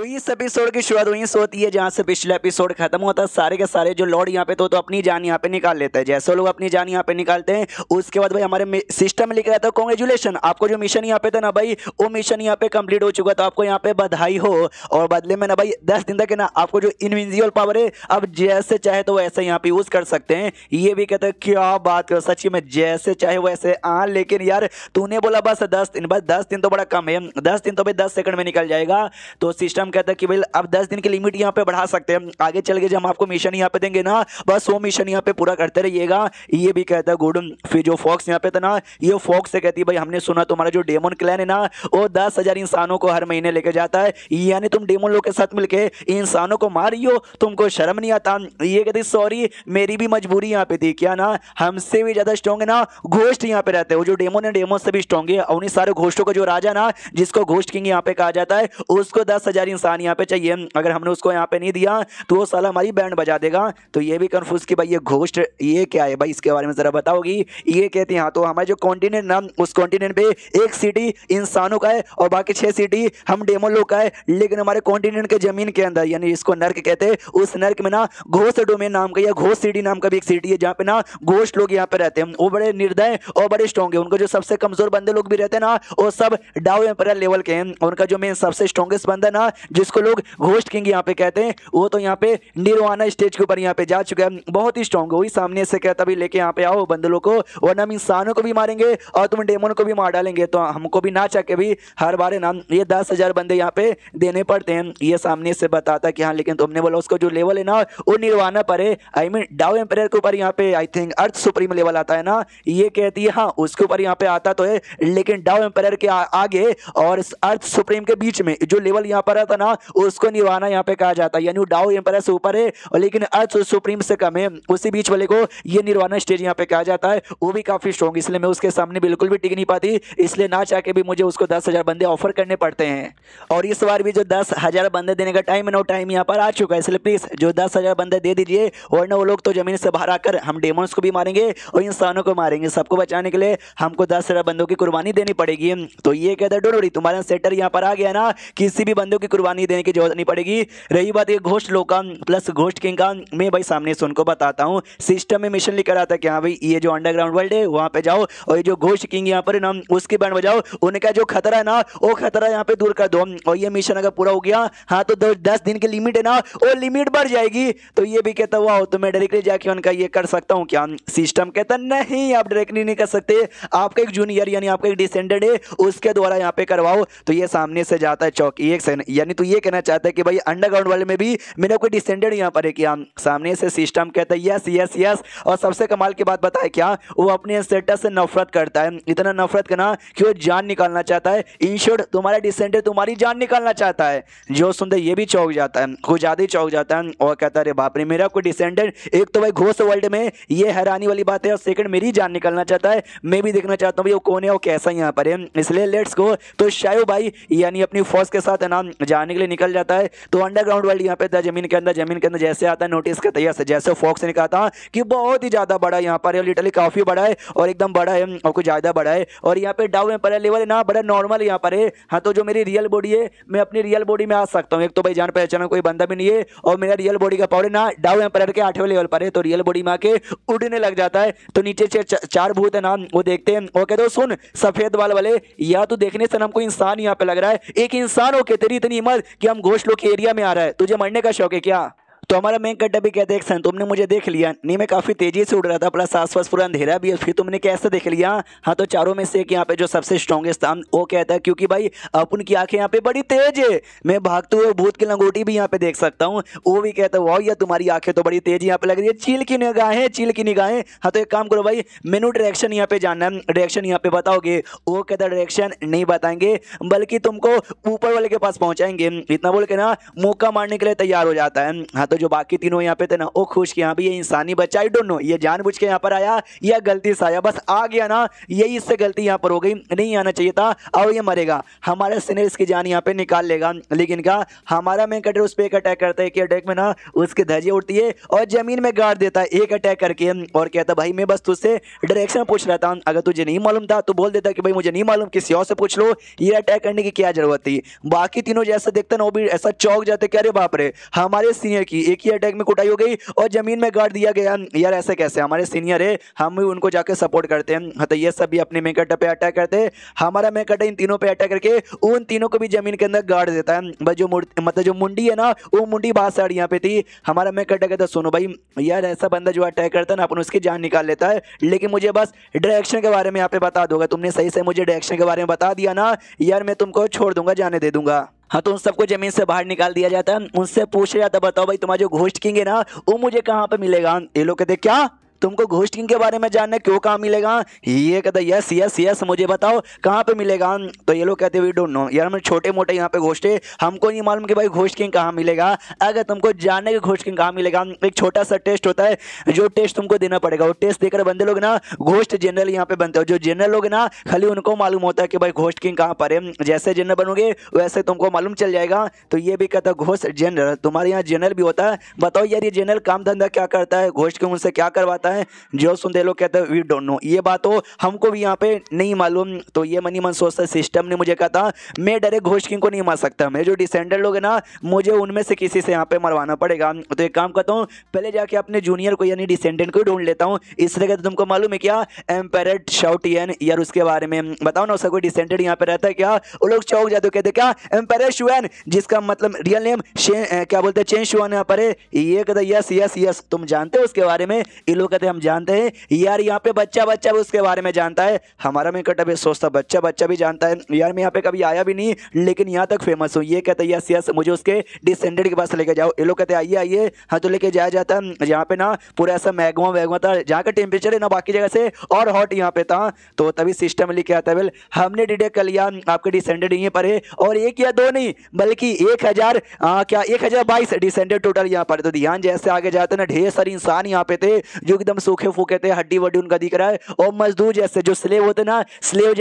तो इस एपिसोड की शुरुआत वहीं से होती है जहां से पिछला एपिसोड खत्म होता है। सारे के सारे जो लॉर्ड यहाँ पे तो अपनी जान यहाँ पे निकाल लेते हैं। जैसे लोग अपनी जान यहाँ पे निकालते हैं उसके बाद भाई हमारे सिस्टम में लिखा रहता है कांग्रेचुलेशन, आपको जो मिशन यहाँ पे था ना भाई वो मिशन यहाँ पे कंप्लीट हो चुका, तो आपको यहाँ पे बधाई हो। और बदले में ना भाई 10 दिन तक है ना आपको जो इनविजिबल पावर है अब जैसे चाहे तो वैसे यहाँ पे यूज कर सकते हैं। ये भी कहते हैं क्या बात करो, सच्ची में जैसे चाहे वैसे। लेकिन यार तूने बोला बस 10 दिन, बस 10 दिन तो बड़ा कम है, 10 दिन तो भाई 10 सेकंड में निकल जाएगा। तो सिस्टम कहता है कि भाई अब 10 दिन की लिमिट यहाँ पे बढ़ा सकते हैं, आगे चल के जब हम आपको मिशन यहाँ पे देंगे ना बस वो मिशन यहाँ पे पूरा करते रहिएगा। ये भी कहता है गुड। फिर जो फॉक्स यहाँ पे था ना ये फॉक्स से कहती है भाई हमने सुना तुम्हारा जो डेमन क्लैन है ना वो 10,000 इंसानों को हर महीने लेके जाता है, यानी तुम डेमन लोग के साथ मिलके इंसानों को मार रही हो, तुमको शर्म नहीं आता। ये कहती सॉरी मेरी भी मजबूरी यहाँ पे थी, क्या ना हमसे भी ज्यादा स्ट्रॉन्ग है ना घोस्ट यहाँ पे रहते हैं, वो जो डेमन है डेमन से भी स्ट्रॉन्ग है। और उन्हीं सारे घोस्टों का जो राजा ना जिसको घोस्ट किंग यहाँ पे कहा जाता है उसको 10,000 इंसान यहाँ पे चाहिए। अगर हमने उसको यहाँ पे नहीं दिया तो वो साला हमारी बैंड बजा देगा। तो ये भी कंफ्यूज कि भाई ये घोस्ट ये क्या है भाई, इसके बारे में जरा बताओगी। ये कहती हैं हाँ तो हमारे जो कॉन्टिनेंट ना उस कॉन्टिनेंट पे एक सिटी इंसानों का है और बाकी 6 सिटी हम डेमन लोग का है, लेकिन हमारे कॉन्टिनेंट के जमीन के अंदर यानी इसको नर्क कहते हैं, उस नर्क में ना घोस्ट डोमेन नाम का या घोस्ट सिटी नाम का भी एक सिटी है जहाँ पे ना घोस्ट लोग यहाँ पे रहते हैं। वो बड़े निर्दय और बड़े स्ट्रॉन्ग है, उनको जो सबसे कमजोर बंदे लोग भी रहते हैं ना वो सब डाउ एम्पायर लेवल के हैं। उनका जो मेन सबसे स्ट्रॉन्गेस्ट बंदा ना जिसको लोग घोस्ट किंग यहाँ पे कहते हैं वो तो यहाँ पे निर्वाणा स्टेज के ऊपर यहाँ पे जा चुका है, बहुत ही स्ट्रॉन्ग है। वही सामने से कहता भी लेके यहाँ पे आओ बंदलों को, वरना हम इंसानों को भी मारेंगे और तुम डेमन को भी मार डालेंगे। तो हमको भी ना चाह के भी हर बार ना ये 10,000 बंदे यहाँ पे देने पड़ते हैं। ये सामने से बताता कि हाँ लेकिन तुमने बोला उसको जो लेवल है ना वो निर्वाणा पर है, आई मीन डाउ एम्पायर के ऊपर यहाँ पे I think earth supreme level आता है ना। ये कहती है हाँ उसके ऊपर यहाँ पे आता तो है, लेकिन डाउ एम्पायर के आगे और अर्थ सुप्रीम के बीच में जो लेवल यहाँ पर आता ना उसको निर्वाणा यहाँ पे कहा जाता है, यानी डाउ एम्पायर से ऊपर है और लेकिन अर्थ सुप्रीम से कम है, उसी बीच वाले को ये निर्वाणा स्टेज यहाँ पे कहा जाता है। वो भी काफी स्ट्रॉन्ग, इसलिए मैं उसके सामने बिल्कुल भी टिक नहीं पाती, इसलिए ना चाह के भी मुझे उसको 10,000 बंदे ऑफर करने पड़ते हैं। और इस बार भी जो 10,000 बंदे देने का टाइम है ना वो टाइम यहाँ पर आ चुका है, इसलिए प्लीज जो 10,000 बंदे दे दीजिए, वरना वो लोग तो जमीन से बाहर आकर हम डेमोन्स को भी मारेंगे और इंसानों को मारेंगे। सबको बचाने के लिए हमको 10,000 बंदों की कुर्बानी देनी पड़ेगी। तो ये कहता है डोंट वरी तुम्हारा सेटर यहाँ पर आ गया ना, किसी भी बंदों की कुर्बानी देने की जरूरत नहीं पड़ेगी। रही बात ये घोस्ट लोग का प्लस घोस्ट किंग का, मैं भाई सामने से उनको बताता हूँ। सिस्टम में मिशन लिखा आता है कि हाँ भाई ये जो अंडरग्राउंड वर्ल्ड है वहाँ पे जाओ और ये जो घोस्ट किंग यहाँ पर ना उसकी बैंड बजाओ, उनका जो खतरा है ना वो खतरा यहाँ पे दूर कर दो। और ये मिशन अगर पूरा हो गया हाँ तो 10 दिन की लिमिट है ना वो लिमिट बढ़ जाएगी। तो ये भी कहता हुआ तो मैं डायरेक्टली जाके उनका ये कर सकता हूँ क्या। सिस्टम कहता नहीं आप डायरेक्टली नहीं कर सकते, आपका एक जूनियर यानी आपका एक डिसेंडेंट है उसके द्वारा यहाँ पे करवाओ। तो ये सामने से जाता है चौकी एक सेकंड, यानी तो ये कहना चाहता है कि भाई अंडरग्राउंड वर्ल्ड में भी मेरा कोई डिसेंडेंट यहाँ पर है क्या। सामने से सिस्टम कहता है यस यस यस। और सबसे कमाल की बात बताए क्या, वो अपने सेटअप से नफरत करता है, इतना नफरत करना कि वो जान निकालना चाहता है। इन शॉर्ट तुम्हारा डिसेंडेंट तुम्हारी जान निकालना चाहता है। जो सुनते ये भी चौंक जाता है, कुछ ज्यादा ही चौंक जाता है और कहता है अरे बाप रे मेरा कोई डिसेंडेंट, एक तो भाई घोस्ट वर्ल्ड में ये हैरानी वाली बात है और सेकंड मेरी जान निकालना चाहता है। मैं भी देखना चाहता हूँ भाई वो कौन है वो कैसा यहाँ पर है, इसलिए लेट्स गो। तो शायद भाई यानी अपनी फोर्स के साथ नाम जाने के लिए निकल जाता है। तो अंडरग्राउंड वर्ल्ड यहाँ पे जमीन के अंदर जैसे आता है नोटिस करता है, जैसे फॉक्स ने कहा था कि बहुत ही ज्यादा बड़ा यहाँ पर लिटरली काफी बड़ा है और एकदम बड़ा है और कुछ ज्यादा बड़ा है। और यहाँ पे डाउ एम्पायर लेवल है ना बड़ा नॉर्मल यहाँ पर है। हाँ तो जो मेरी रियल बॉडी है मैं अपनी रियल बॉडी में आ सकता हूँ, एक तो भाई जान पहचान कोई बंदा भी नहीं है और मेरा रियल बॉडी का पावर है ना डाउ एम्पायर के 8वें लेवल पर है। तो रियल बॉडी में आके उड़ने लग जाता है। तो नीचे 4 भूत है ना वो देखते हैं और कहते हो सुन सफेद बाल वाले, या तो देखने से हमको इंसान यहाँ पे लग रहा है, एक इंसान हो के तेरी इतनी हिम्मत कि हम घोस्ट लोग के एरिया में आ रहा है, तुझे मरने का शौक है क्या। तो हमारा मेन कट्टा भी कहते हैं तुमने मुझे देख लिया नहीं, मैं काफी तेजी से उड़ रहा था प्लस आसपास पूरा अंधेरा भी है, फिर तुमने कैसे देख लिया। हाँ तो चारों में से एक यहाँ पे जो सबसे स्ट्रॉन्गेस्ट था वो कहता है क्योंकि भाई अपन की आंखें यहाँ पे बड़ी तेज है, मैं भागते हुए भूत की लंगोटी भी यहाँ पे देख सकता हूँ। वो भी कहता है वाह यार तुम्हारी आंखें तो बड़ी तेज यहाँ पे लग रही है, चील की निगाहें चील की निगाहें। हाँ तो एक काम करो भाई मेनू डायरेक्शन यहाँ पे जानना है, डायरेक्शन यहाँ पे बताओगे। वो कहता है डायरेक्शन नहीं बताएंगे बल्कि तुमको ऊपर वाले के पास पहुंचाएंगे, इतना बोल के ना मौका मारने के लिए तैयार हो जाता है। हाँ तो जो बाकी तीनों यहाँ पे थे ना वो खुश कि हाँ भी ये इंसानी बच्चा, आई डोंट नो ये जानबूझ के यहाँ पर आया या गलती से आया, बस आ गया ना, यही इससे गलती यहाँ पर हो गई, नहीं आना चाहिए था, और ये मरेगा। हमारा सीनियर इसकी जान यहाँ पे निकाल लेगा, लेकिन क्या हमारा मेन कैरेक्टर उस पर एक अटैक करता है कि अटैक में ना उसकी धज्जियां उड़ती है और जमीन में गाड़ देता है एक अटैक करके, और कहता भाई मैं बस तुझसे डायरेक्शन पूछ रहा था, अगर तुझे नहीं मालूम था तो बोल देता कि भाई मुझे नहीं मालूम, किसी और से पूछ लो, ये अटैक करने की क्या जरूरत थी। बाकी तीनों जैसे देखते ना वो भी ऐसा चौंक जाते कि अरे बाप रे, हमारे सीनियर की एक ही अटैक में कुटाई हो गई और जमीन में गाड़ दिया गया, यार ऐसे कैसे, हमारे सीनियर है, हम भी उनको जाकर सपोर्ट करते हैं। तो ये सब भी अपने मेकट पे अटैक करते हैं, हमारा मेकट इन तीनों पे अटैक करके उन तीनों को भी जमीन के अंदर गाड़ देता है। बस जो मतलब जो मुंडी है ना वो मुंडी बात साड़ी यहाँ पे थी, हमारा मेकट कहता सुनो भाई यार ऐसा बंदा जो अटैक करता है ना अपन उसकी जान निकाल लेता है, लेकिन मुझे बस डायरेक्शन के बारे में यहाँ पे बता दोगे, तुमने सही से मुझे डायरेक्शन के बारे में बता दिया ना यार मैं तुमको छोड़ दूंगा, जाने दे दूंगा। हाँ तो उन सबको जमीन से बाहर निकाल दिया जाता है, उनसे पूछा जाता बताओ भाई तुम्हारा जो घोस्ट किंग है ना वो मुझे कहाँ पे मिलेगा। ये लोग कहते क्या तुमको घोस्ट किंग के बारे में जानना क्यों, कहाँ मिलेगा, ये कहता यस यस यस मुझे बताओ कहाँ पे मिलेगा। तो ये लोग कहते वी डोंट नो, यार मैं छोटे मोटे यहाँ पे घोस्ट है, हमको नहीं मालूम कि भाई घोस्ट किंग कहाँ मिलेगा। अगर तुमको जानने के घोस्ट किंग कहाँ मिलेगा, एक छोटा सा टेस्ट होता है जो टेस्ट तुमको देना पड़ेगा, वो टेस्ट देकर बंदे लोग ना घोस्ट जनरल यहाँ पे बनते हो, जो जनरल लोग ना खाली उनको मालूम होता है कि भाई घोस्ट किंग कहाँ पर है, जैसे जनरल बनोगे वैसे तुमको मालूम चल जाएगा। तो ये भी कहता घोस्ट जनरल, तुम्हारे यहाँ जनरल भी होता है, बताओ यार ये जनरल काम धंधा क्या करता है, घोस्ट किंग उनसे क्या करवाता है। जो सुनते लोग कहते हैं वी डोंट नो, ये बात तो हमको भी यहाँ पे नहीं मालूम। तो ये मनी मन सोचता सिस्टम ने मुझे कहा था मैं डायरेक्ट घोस्ट किंग को नहीं मार सकता, मेरे जो डिसेंडर लोग हैं ना मुझे उनमें से किसी से यहाँ पे मरवाना पड़ेगा। तो एक काम करता हूँ पहले जाके अपने जूनियर को यानी डिसेंडेंट को ढूंढ लेता हूँ। इसलिए कहते तुमको मालूम है क्या एम्पेरर शाउटियन, यार उसके बारे में बताओ ना, उसका कोई डिसेंडेंट यहाँ पे रहता है क्या। वो लोग चौंक जाते कहते क्या एम्पेरर शुआन, जिसका मतलब रियल नेम क्या बोलते हैं चेन शुआन यहाँ पर है। ये कहते यस यस यस तुम जानते हो उसके बारे में, ये लोग कहते हम जानते हैं। यार यहाँ पे बच्चा बच्चा भी उसके बारे में जानता है, हमारा मैं कटा भी सोचता बच्चा बच्चा भी जानता है, यार मैं यहाँ पे कभी आया भी नहीं लेकिन यहाँ तक फेमस हूँ। ये कहते यस यस मुझे उसके डिसेंडेंट के पास लेके जाओ। ये लोग कहते आइए आइए, हाँ तो लेके जाया जाता है जहाँ पे ना पूरा ऐसा मैगमा वैगमा था, जहाँ का टेम्परेचर है ना बाकी जगह से और हॉट यहाँ पे था। तो तभी सिस्टम लेके आता है वेल हमने डिटेक्ट कर लिया आपके डिसेंडेंट यहीं पर है, और एक या दो नहीं बल्कि 1000 क्या 1022 डिसेंडेंट टोटल यहाँ पर। तो ध्यान जैसे आगे जाते ना ढेर सारे इंसान यहाँ पे थे जो एकदम सूखे फूके थे, हड्डी वड्डी उनका दिख रहा है, और मजदूर जैसे जो स्लेव होते ना स्लेव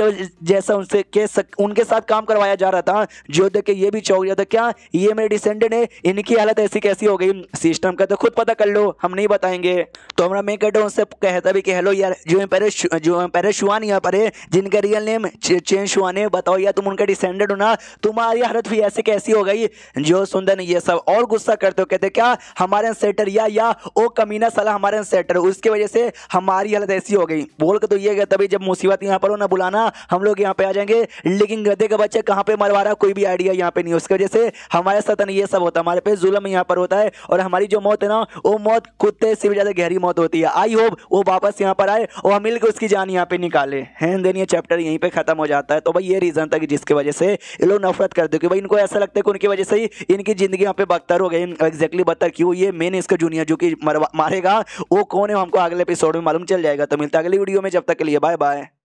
जैसा उनसे उनके साथ काम करवाया जा रहा था। जो देख के ये भी चौंक जाता क्या ये मेरे डिसेंडेंट है, इनकी हालत ऐसी कैसी हो गई। सिस्टम का तो खुद पता कर लो, हम नहीं बताएंगे। तो हमारा मैं कहता हूँ उनसे कहता भी कि हेलो यार जो एम्पायर शुआन यहाँ पर है जिनका रियल नेम चेन शुआन है, बताओ यार तुम उनका डिसेंडेंट हो ना, तुम्हारी हालत भी ऐसी कैसी हो गई। जो सुंदर ये सब और गुस्सा करते हो कहते क्या हमारे सेटर या ओ कमीना साला हमारे सेटर, उसकी वजह से हमारी हालत ऐसी हो गई। बोल के तो ये कहता भाई जब मुसीबत यहाँ पर हो ना बुलाना, हम लोग यहाँ पे आ जाएंगे, लेकिन गधे का बच्चा कहाँ पे मरवा रहा कोई भी आइडिया यहाँ पे नहीं, उसकी वजह से हमारे साथ ये सब होता है, हमारे पे जुल्म यहाँ पर होता है, और हमारी जो मौत है ना वो मौत कुत्ते से भी ज्यादा गहरी मौत होती है। आई होप वो वापस यहाँ पर आए और हम मिलकर उसकी जान यहाँ पे निकाले हैं। देन ये चैप्टर यहीं पे खत्म हो जाता है। तो भाई ये रीजन था कि जिसकी वजह से ये लोग नफरत करते कि भाई इनको ऐसा लगता है कि उनकी वजह से ही इनकी जिंदगी यहाँ पे बदतर हो गई। एग्जैक्टली बदतर क्यों, ये मेन इसका जूनियर जो कि मारेगा वो कौन है हमको अगले एपिसोड में मालूम चल जाएगा। तो मिलता है अगली वीडियो में, जब तक के लिए बाय बाय।